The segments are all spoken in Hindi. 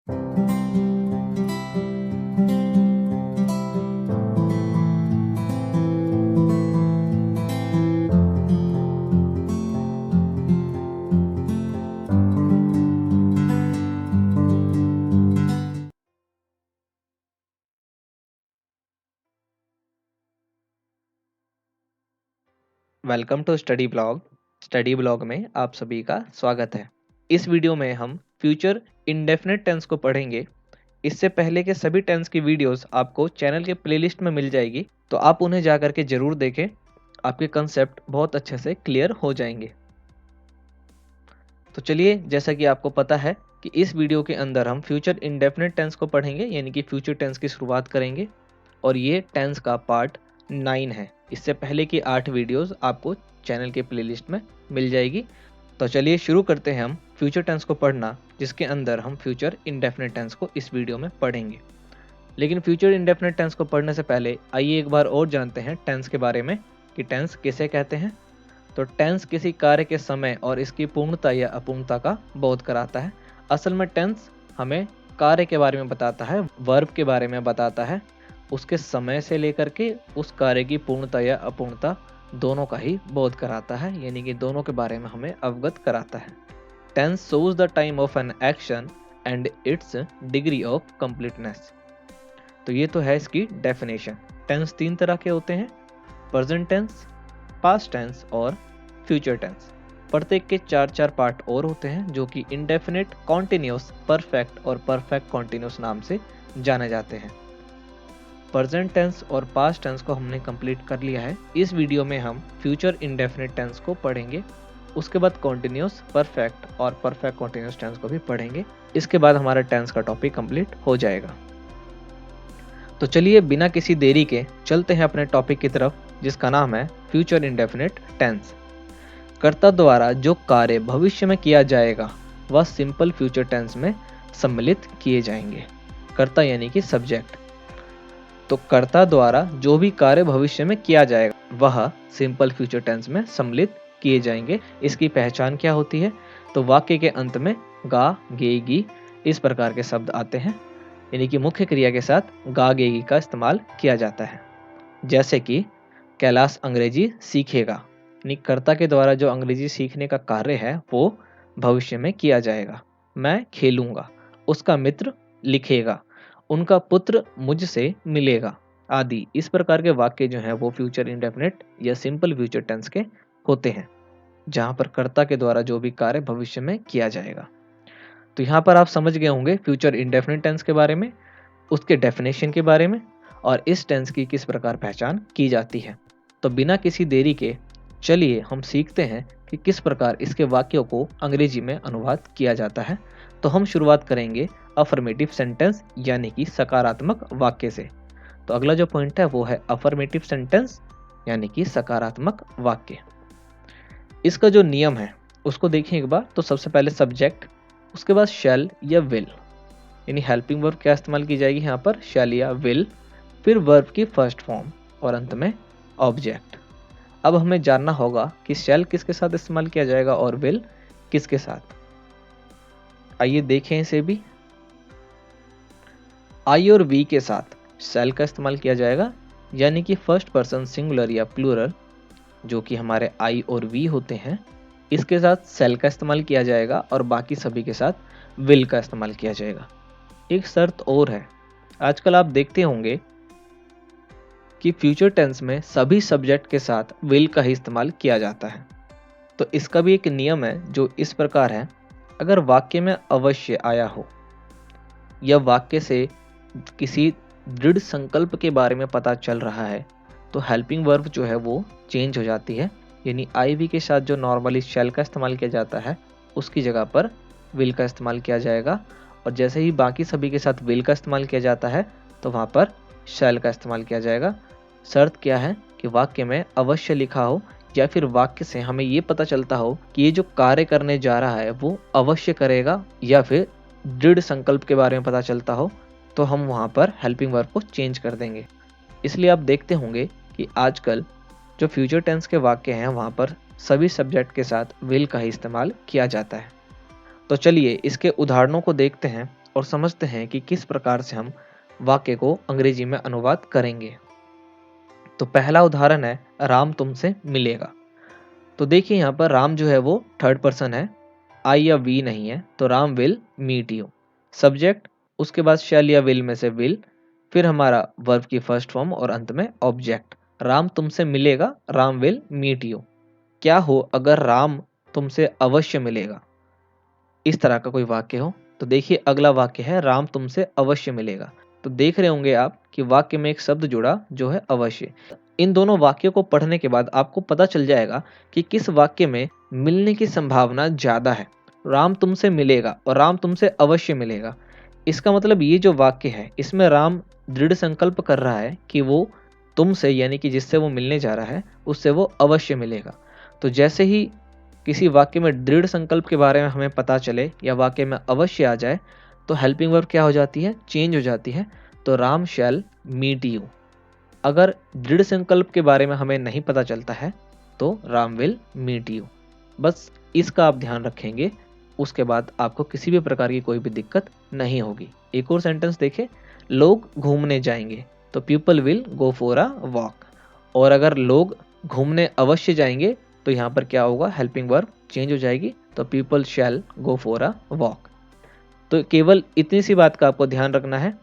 वेलकम टू स्टडी ब्लॉग में आप सभी का स्वागत है। इस वीडियो में हम फ्यूचर इंडेफिनिट टेंस को पढ़ेंगे। इससे पहले के सभी टेंस की वीडियोस आपको चैनल के प्लेलिस्ट में मिल जाएगी, तो आप उन्हें जाकर के जरूर देखें। आपके कंसेप्ट बहुत अच्छे से क्लियर हो जाएंगे। तो चलिए, जैसा कि आपको पता है कि इस वीडियो के अंदर हम फ्यूचर इंडेफिनिट टेंस को पढ़ेंगे, यानी कि फ्यूचर टेंस की शुरुआत करेंगे। और ये टेंस का पार्ट 9 है। इससे पहले की 8 वीडियोस आपको चैनल के प्लेलिस्ट में मिल जाएगी। तो चलिए शुरू करते हैं हम फ्यूचर टेंस को पढ़ना, जिसके अंदर हम फ्यूचर इंडेफिनिट टेंस को इस वीडियो में पढ़ेंगे। लेकिन फ्यूचर इंडेफिनिट टेंस को पढ़ने से पहले आइए एक बार और जानते हैं टेंस के बारे में कि टेंस किसे कहते हैं। तो टेंस किसी कार्य के समय और इसकी पूर्णता या अपूर्णता का बोध कराता है। असल में टेंस हमें कार्य के बारे में बताता है, वर्ब के बारे में बताता है, उसके समय से लेकर के उस कार्य की पूर्णता या अपूर्णता दोनों का ही बोध कराता है, यानी कि दोनों के बारे में हमें अवगत कराता है। Tense shows the time of an action and its degree of completeness. तो ये तो है इसकी डेफिनेशन। टेंस 3 तरह के होते हैं: प्रेजेंट टेंस, पास्ट टेंस और फ्यूचर टेंस। प्रत्येक के 4 पार्ट और होते हैं, जो कि इंडेफिनिट, कॉन्टिन्यूस, परफेक्ट और परफेक्ट कॉन्टिन्यूस नाम से जाने जाते हैं। प्रेजेंट टेंस और पास्ट टेंस को हमने कंप्लीट कर लिया है। इस वीडियो में हम फ्यूचर इंडेफिनिट टेंस को पढ़ेंगे। उसके बाद कॉन्टिन्यूस, परफेक्ट और परफेक्ट कॉन्टिन्यूस टेंस को भी पढ़ेंगे। इसके बाद हमारा टेंस का टॉपिक कंप्लीट हो जाएगा। तो चलिए बिना किसी देरी के चलते हैं अपने टॉपिक की तरफ, जिसका नाम है फ्यूचर इंडेफिनिट टेंस। कर्ता द्वारा जो कार्य भविष्य में किया जाएगा वह सिंपल फ्यूचर टेंस में सम्मिलित किए जाएंगे। कर्ता यानी कि सब्जेक्ट। तो कर्ता द्वारा जो भी कार्य भविष्य में किया जाएगा वह सिंपल फ्यूचर टेंस में सम्मिलित किए जाएंगे। इसकी पहचान क्या होती है? तो वाक्य के अंत में गा, गे, गी इस प्रकार के शब्द आते हैं, यानी कि मुख्य क्रिया के साथ गा, गे, गी का इस्तेमाल किया जाता है। जैसे कि कैलाश अंग्रेजी सीखेगा, यानी कर्ता के द्वारा जो अंग्रेजी सीखने का कार्य है वो भविष्य में किया जाएगा। मैं खेलूंगा, उसका मित्र लिखेगा, उनका पुत्र मुझसे मिलेगा आदि। इस प्रकार के वाक्य जो हैं वो फ्यूचर इंडेफिनिट या सिंपल फ्यूचर टेंस के होते हैं, जहां पर कर्ता के द्वारा जो भी कार्य भविष्य में किया जाएगा। तो यहाँ पर आप समझ गए होंगे फ्यूचर इंडेफिनिट टेंस के बारे में, उसके डेफिनेशन के बारे में और इस टेंस की किस प्रकार पहचान की जाती है। तो बिना किसी देरी के चलिए हम सीखते हैं कि किस प्रकार इसके वाक्यों को अंग्रेजी में अनुवाद किया जाता है। तो हम शुरुआत करेंगे अफर्मेटिव सेंटेंस यानी कि सकारात्मक वाक्य से। तो अगला जो पॉइंट है वो है अफर्मेटिव सेंटेंस यानी कि सकारात्मक वाक्य। इसका जो नियम है उसको देखें एक बार। तो सबसे पहले सब्जेक्ट, उसके बाद शैल या विल, यानी हेल्पिंग वर्ब क्या इस्तेमाल की जाएगी यहाँ पर, शैल या विल, फिर वर्ब की फर्स्ट फॉर्म और अंत में ऑब्जेक्ट। अब हमें जानना होगा कि शैल किसके साथ इस्तेमाल किया जाएगा और विल किसके साथ। आइए देखें इसे भी। आई और वी के साथ शैल का इस्तेमाल किया जाएगा, यानी कि फर्स्ट पर्सन सिंगुलर या प्लूरल जो कि हमारे आई और वी होते हैं, इसके साथ शैल का इस्तेमाल किया जाएगा और बाकी सभी के साथ विल का इस्तेमाल किया जाएगा। एक शर्त और है, आजकल आप देखते होंगे कि फ्यूचर टेंस में सभी सब्जेक्ट के साथ विल का ही इस्तेमाल किया जाता है। तो इसका भी एक नियम है जो इस प्रकार है, अगर वाक्य में अवश्य आया हो या वाक्य से किसी दृढ़ संकल्प के बारे में पता चल रहा है तो हेल्पिंग वर्ब जो है वो चेंज हो जाती है, यानी आई वी के साथ जो नॉर्मली शैल का इस्तेमाल किया जाता है उसकी जगह पर विल का इस्तेमाल किया जाएगा। और जैसे ही बाकी सभी के साथ विल का इस्तेमाल किया जाता है तो वहाँ पर शैल का इस्तेमाल किया जाएगा। शर्त क्या है कि वाक्य में अवश्य लिखा हो या फिर वाक्य से हमें ये पता चलता हो कि ये जो कार्य करने जा रहा है वो अवश्य करेगा या फिर दृढ़ संकल्प के बारे में पता चलता हो, तो हम वहाँ पर हेल्पिंग वर्ब को चेंज कर देंगे। इसलिए आप देखते होंगे कि आजकल जो फ्यूचर टेंस के वाक्य हैं वहाँ पर सभी सब्जेक्ट के साथ विल का ही इस्तेमाल किया जाता है। तो चलिए इसके उदाहरणों को देखते हैं और समझते हैं कि किस प्रकार से हम वाक्य को अंग्रेजी में अनुवाद करेंगे। तो पहला उदाहरण है राम तुमसे मिलेगा। तो देखिए यहाँ पर राम जो है वो थर्ड पर्सन है, आई या वी नहीं है, तो Ram will meet you. Subject, उसके बाद शैल या विल में से विल, फिर हमारा वर्ब की फर्स्ट फॉर्म और अंत में ऑब्जेक्ट। राम तुमसे मिलेगा, राम विल मीट यू। क्या हो अगर राम तुमसे अवश्य मिलेगा, इस तरह का कोई वाक्य हो। तो देखिए अगला वाक्य है राम तुमसे अवश्य मिलेगा। तो देख रहे होंगे आप कि वाक्य में एक शब्द जुड़ा जो है अवश्य। इन दोनों वाक्यों को पढ़ने के बाद आपको पता चल जाएगा कि किस वाक्य में मिलने की संभावना ज्यादा है। राम तुमसे मिलेगा और राम तुमसे अवश्य मिलेगा। इसका मतलब ये जो वाक्य है इसमें राम दृढ़ संकल्प कर रहा है कि वो तुमसे यानी कि जिससे वो मिलने जा रहा है उससे वो अवश्य मिलेगा। तो जैसे ही किसी वाक्य में दृढ़ संकल्प के बारे में हमें पता चले या वाक्य में अवश्य आ जाए तो हेल्पिंग वर्ब क्या हो जाती है, चेंज हो जाती है। तो राम शैल मीट यू। अगर दृढ़ संकल्प के बारे में हमें नहीं पता चलता है तो राम विल मीट यू। बस इसका आप ध्यान रखेंगे, उसके बाद आपको किसी भी प्रकार की कोई भी दिक्कत नहीं होगी। एक और सेंटेंस देखें, लोग घूमने जाएंगे तो people will go for a walk. और अगर लोग घूमने अवश्य जाएंगे तो यहाँ पर क्या होगा, हेल्पिंग वर्ब चेंज हो जाएगी, तो people shall go for a walk. तो केवल इतनी सी बात का आपको ध्यान रखना है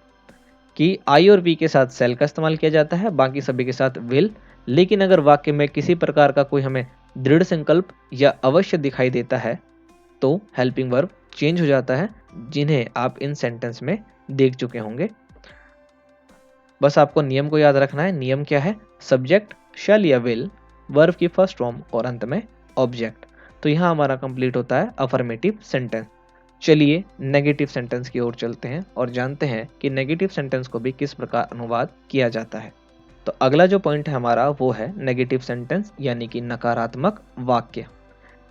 कि आई और वी के साथ सेल का इस्तेमाल किया जाता है, बाकी सभी के साथ विल। लेकिन अगर वाक्य में किसी प्रकार का कोई हमें दृढ़ संकल्प या अवश्य दिखाई देता है तो हेल्पिंग वर्ब चेंज हो जाता है, जिन्हें आप इन सेंटेंस में देख चुके होंगे। बस आपको नियम को याद रखना है। नियम क्या है, सब्जेक्ट शैल या विल, वर्ब की फर्स्ट फॉर्म और अंत में ऑब्जेक्ट। तो यहाँ हमारा कंप्लीट होता है अफर्मेटिव सेंटेंस। चलिए नेगेटिव सेंटेंस की ओर चलते हैं और जानते हैं कि नेगेटिव सेंटेंस को भी किस प्रकार अनुवाद किया जाता है। तो अगला जो पॉइंट है हमारा वो है नेगेटिव सेंटेंस यानी कि नकारात्मक वाक्य।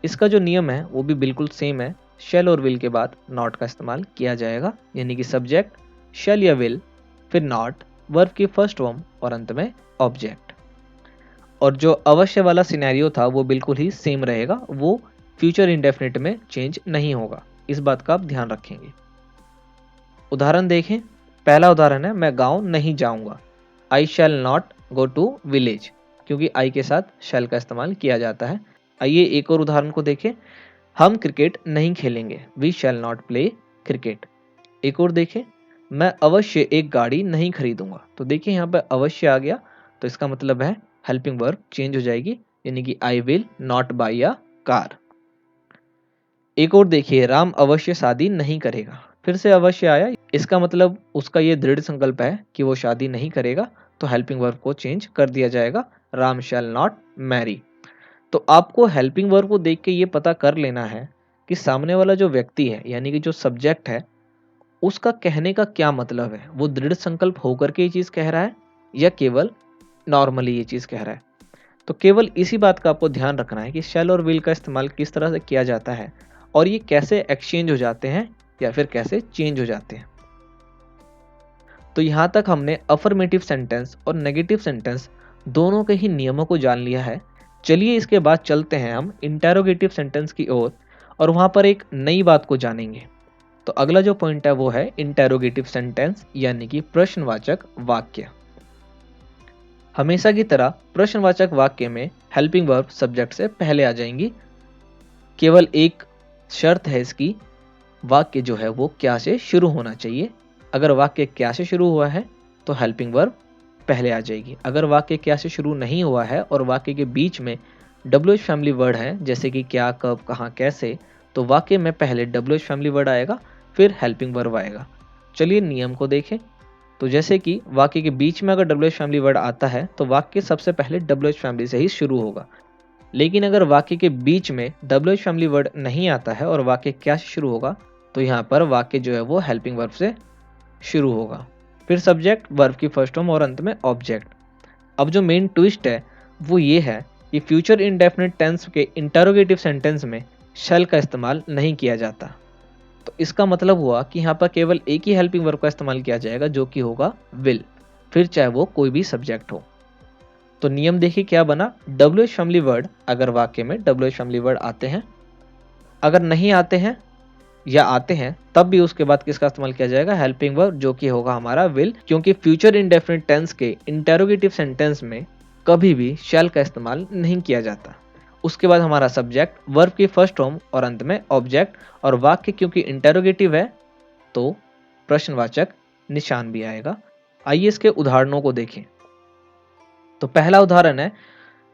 इसका जो नियम है वो भी बिल्कुल सेम है। शैल और विल के बाद नॉट का इस्तेमाल किया जाएगा, यानी कि सब्जेक्ट शैल या विल, फिर नॉट, वर्ब की फर्स्ट फॉर्म और अंत में ऑब्जेक्ट। और जो अवश्य वाला सिनेरियो था वो बिल्कुल ही सेम रहेगा, वो फ्यूचर इंडेफिनिट में चेंज नहीं होगा। इस बात का आप ध्यान रखेंगे। उदाहरण देखें, पहला उदाहरण है मैं गांव नहीं जाऊंगा, I shall not go to village, क्योंकि आई के साथ शैल का इस्तेमाल किया जाता है। आइए एक और उदाहरण को देखें, हम क्रिकेट नहीं खेलेंगे, we shall not play cricket. एक और देखें, मैं अवश्य एक गाड़ी नहीं खरीदूंगा। तो देखिए यहाँ पे अवश्य आ गया, तो इसका मतलब है हेल्पिंग वर्ब चेंज हो जाएगी, यानी कि I will not by a car. एक और देखिए, राम अवश्य शादी नहीं करेगा, फिर से अवश्य आया, इसका मतलब उसका ये दृढ़ संकल्प है कि वो शादी नहीं करेगा, तो हेल्पिंग वर्ब को चेंज कर दिया जाएगा, राम शैल नॉट मैरी। तो आपको हेल्पिंग वर्ब को देख के ये पता कर लेना है कि सामने वाला जो व्यक्ति है यानी कि जो सब्जेक्ट है उसका कहने का क्या मतलब है। वो दृढ़ संकल्प होकर के ये चीज कह रहा है या केवल नॉर्मली ये चीज कह रहा है। तो केवल इसी बात का आपको ध्यान रखना है कि शैल और विल का इस्तेमाल किस तरह से किया जाता है और ये कैसे एक्सचेंज हो जाते हैं या फिर कैसे चेंज हो जाते हैं। तो यहां तक हमने अफर्मेटिव सेंटेंस और नेगेटिव सेंटेंस दोनों के ही नियमों को जान लिया है। चलिए इसके बाद चलते हैं हम इंटेरोगेटिव सेंटेंस की ओर और वहां पर एक नई बात को जानेंगे। तो अगला जो पॉइंट है वो है इंटेरोगेटिव सेंटेंस यानी कि प्रश्नवाचक वाक्य। हमेशा की तरह प्रश्नवाचक वाक्य में हेल्पिंग वर्ब सब्जेक्ट से पहले आ जाएंगी। केवल एक शर्त है इसकी, वाक्य जो है वो क्या से शुरू होना चाहिए। अगर वाक्य क्या से शुरू हुआ है तो हेल्पिंग वर्ब पहले आ जाएगी। अगर वाक्य क्या से शुरू नहीं हुआ है और वाक्य के बीच में WH फैमिली वर्ड है, जैसे कि क्या, कब, कहाँ, कैसे, तो वाक्य में पहले WH फैमिली वर्ड आएगा फिर हेल्पिंग वर्ब आएगा। चलिए नियम को देखें। तो जैसे कि वाक्य के बीच में अगर WH फैमिली वर्ड आता है तो वाक्य सबसे पहले WH फैमिली से ही शुरू होगा। लेकिन अगर वाक्य के बीच में WH फैमिली वर्ड नहीं आता है और वाक्य क्या से शुरू होगा तो यहाँ पर वाक्य जो है वो हेल्पिंग वर्ब से शुरू होगा, फिर सब्जेक्ट, वर्ब की फर्स्ट फॉर्म और अंत में ऑब्जेक्ट। अब जो मेन ट्विस्ट है वो ये है कि फ्यूचर इंडेफिनिट टेंस के इंटरोगेटिव सेंटेंस में शैल का इस्तेमाल नहीं किया जाता। तो इसका मतलब हुआ कि यहाँ पर केवल एक ही हेल्पिंग वर्ब का इस्तेमाल किया जाएगा जो कि होगा विल, फिर चाहे वो कोई भी सब्जेक्ट हो। तो नियम देखिए क्या बना, WH फैमिली वर्ड अगर वाक्य में WH फैमिली वर्ड आते हैं, अगर नहीं आते हैं या आते हैं तब भी उसके बाद किसका इस्तेमाल किया जाएगा, हेल्पिंग वर्ब, जो कि होगा हमारा विल, क्योंकि फ्यूचर इंडेफिनिट टेंस के इंटेरोगेटिव सेंटेंस में कभी भी शैल का इस्तेमाल नहीं किया जाता। उसके बाद हमारा सब्जेक्ट, वर्ब की फर्स्ट फॉर्म और अंत में ऑब्जेक्ट, और वाक्य क्योंकि इंटेरोगेटिव है तो प्रश्नवाचक निशान भी आएगा। आइए इसके उदाहरणों को देखें। तो पहला उदाहरण है,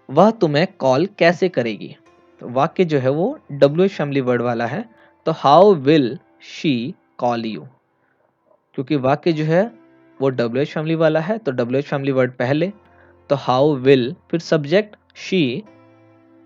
वह तुम्हें कॉल कैसे करेगी। तो वाक्य जो है वो WH फैमिली वर्ड वाला है, तो how will she call you, क्योंकि वाक्य जो है वो WH फैमिली वाला है तो WH फैमिली वर्ड पहले, तो हाउ विल, फिर सब्जेक्ट शी,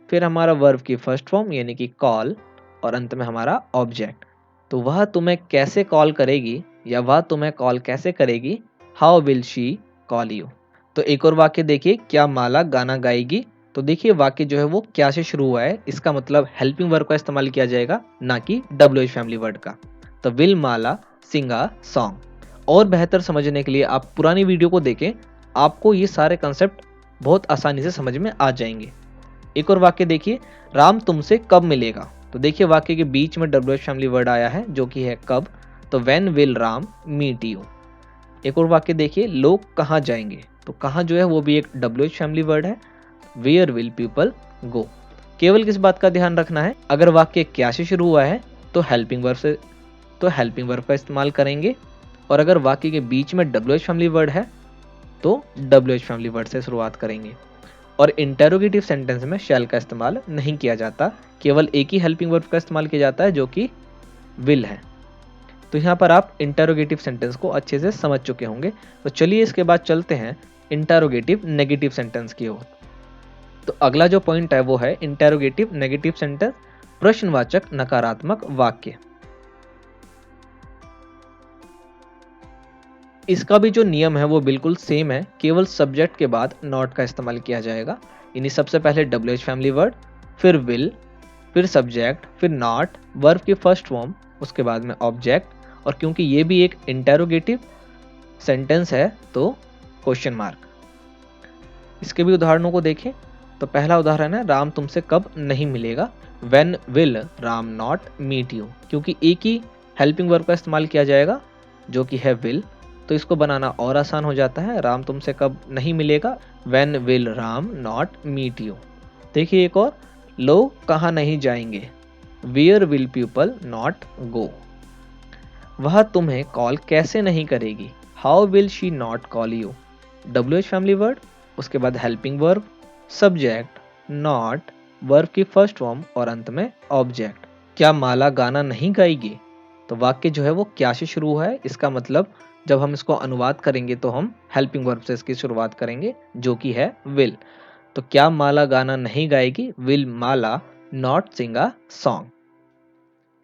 फिर हमारा वर्ब की फर्स्ट फॉर्म यानी कि कॉल, और अंत में हमारा ऑब्जेक्ट। तो वह तुम्हें कैसे कॉल करेगी या वह तुम्हें कॉल कैसे करेगी, how will she call you. तो एक और वाक्य देखिए, क्या माला गाना गाएगी। तो देखिए वाक्य जो है वो क्या से शुरू हुआ है, इसका मतलब हेल्पिंग वर्ब का इस्तेमाल किया जाएगा, ना कि WH फैमिली वर्ड का। तो will Mala Singh a song. और बेहतर समझने के लिए आप पुरानी वीडियो को देखें, आपको ये सारे कंसेप्ट बहुत आसानी से समझ में आ जाएंगे। एक और वाक्य देखिए, राम तुमसे कब मिलेगा। तो देखिए वाक्य के बीच में WH फैमिली वर्ड आया है जो कि है कब, तो when will Ram meet you. एक और वाक्य देखिए, लोग कहाँ जाएंगे। तो कहाँ जो है वो भी एक WH फैमिली वर्ड है, वेयर विल पीपल गो। केवल किस बात का ध्यान रखना है, अगर वाक्य क्या से शुरू हुआ है तो हेल्पिंग वर्ब का इस्तेमाल करेंगे, और अगर वाक्य के बीच में WH फैमिली वर्ड है तो WH फैमिली वर्ड से शुरुआत करेंगे। और इंटेरोगेटिव सेंटेंस में शैल का इस्तेमाल नहीं किया जाता, केवल एक ही हेल्पिंग वर्ब का इस्तेमाल किया जाता है जो कि विल है। तो यहाँ पर आप इंटेरोगेटिव सेंटेंस को अच्छे से समझ चुके होंगे। तो चलिए इसके बाद चलते हैं इंटेरोगेटिव नेगेटिव सेंटेंस की ओर। तो अगला जो पॉइंट है वो है इंटेरोगेटिव नेगेटिव सेंटेंस, प्रश्नवाचक नकारात्मक वाक्य। इसका भी जो नियम है वो बिल्कुल सेम है, केवल सब्जेक्ट के बाद नॉट का इस्तेमाल किया जाएगा। यानी सबसे पहले WH फैमिली वर्ड, फिर विल, फिर सब्जेक्ट, फिर नॉट, वर्ब की फर्स्ट फॉर्म, उसके बाद में ऑब्जेक्ट, और क्योंकि ये भी एक इंटेरोगेटिव सेंटेंस है तो क्वेश्चन मार्क। इसके भी उदाहरणों को देखें। तो पहला उदाहरण है, राम तुमसे कब नहीं मिलेगा, when will Ram not meet you. क्योंकि एक ही हेल्पिंग वर्ब का इस्तेमाल किया जाएगा जो कि है विल, तो इसको बनाना और आसान हो जाता है, राम तुमसे कब नहीं मिलेगा, when will Ram not meet you. देखिए एक और, लोग कहाँ नहीं जाएंगे, where will people not go. वह तुम्हें कॉल कैसे नहीं करेगी, how will she not call you. WH family word, उसके बाद helping verb, subject, not, verb की फर्स्ट फॉर्म और अंत में ऑब्जेक्ट। क्या माला गाना नहीं गाएगी। तो वाक्य जो है वो क्या से शुरू है, इसका मतलब जब हम इसको अनुवाद करेंगे तो हम हेल्पिंग वर्ब से इसकी शुरुआत करेंगे जो कि है विल। तो क्या माला गाना नहीं गाएगी, will Mala not sing a song.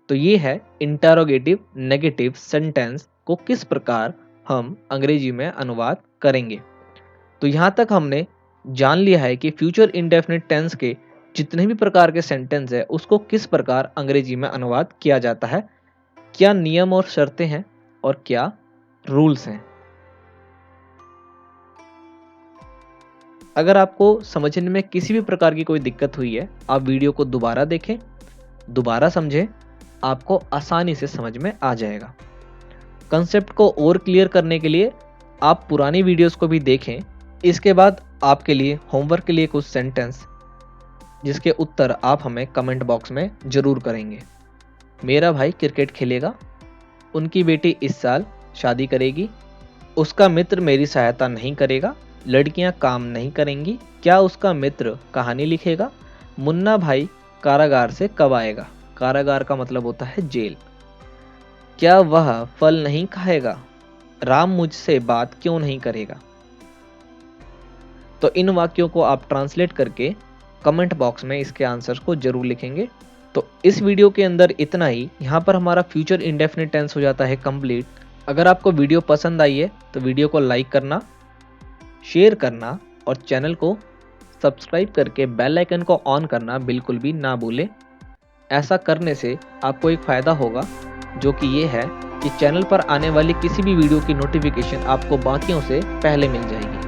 तो ये है इंटेरोगेटिव नेगेटिव सेंटेंस को किस प्रकार हम अंग्रेजी में अनुवाद करेंगे। तो यहाँ तक हमने जान लिया है कि फ्यूचर इंडेफिनिट टेंस के जितने भी प्रकार के सेंटेंस है उसको किस प्रकार अंग्रेजी में अनुवाद किया जाता है, क्या नियम और शर्तें हैं और क्या रूल्स हैं। अगर आपको समझने में किसी भी प्रकार की कोई दिक्कत हुई है, आप वीडियो को दोबारा देखें, दोबारा समझें, आपको आसानी से समझ में आ जाएगा। कंसेप्ट को और क्लियर करने के लिए आप पुरानी वीडियोस को भी देखें। इसके बाद आपके लिए होमवर्क के लिए कुछ सेंटेंस जिसके उत्तर आप हमें कमेंट बॉक्स में जरूर करेंगे। मेरा भाई क्रिकेट खेलेगा, उनकी बेटी इस साल शादी करेगी, उसका मित्र मेरी सहायता नहीं करेगा, लड़कियां काम नहीं करेंगी, क्या उसका मित्र कहानी लिखेगा, मुन्ना भाई कारागार से कब आएगा। कारागार का मतलब होता है जेल। क्या वह फल नहीं खाएगा, राम मुझसे बात क्यों नहीं करेगा। तो इन वाक्यों को आप ट्रांसलेट करके कमेंट बॉक्स में इसके आंसर्स को जरूर लिखेंगे। तो इस वीडियो के अंदर इतना ही। यहाँ पर हमारा फ्यूचर इंडेफिनिट टेंस हो जाता है कंप्लीट। अगर आपको वीडियो पसंद आई है तो वीडियो को लाइक करना, शेयर करना और चैनल को सब्सक्राइब करके बेल आइकन को ऑन करना बिल्कुल भी ना भूलें। ऐसा करने से आपको एक फ़ायदा होगा जो कि ये है कि चैनल पर आने वाली किसी भी वीडियो की नोटिफिकेशन आपको बाकियों से पहले मिल जाएगी।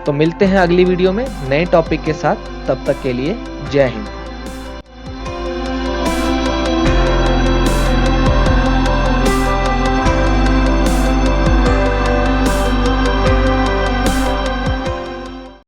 तो मिलते हैं अगली वीडियो में नए टॉपिक के साथ, तब तक के लिए जय हिंद।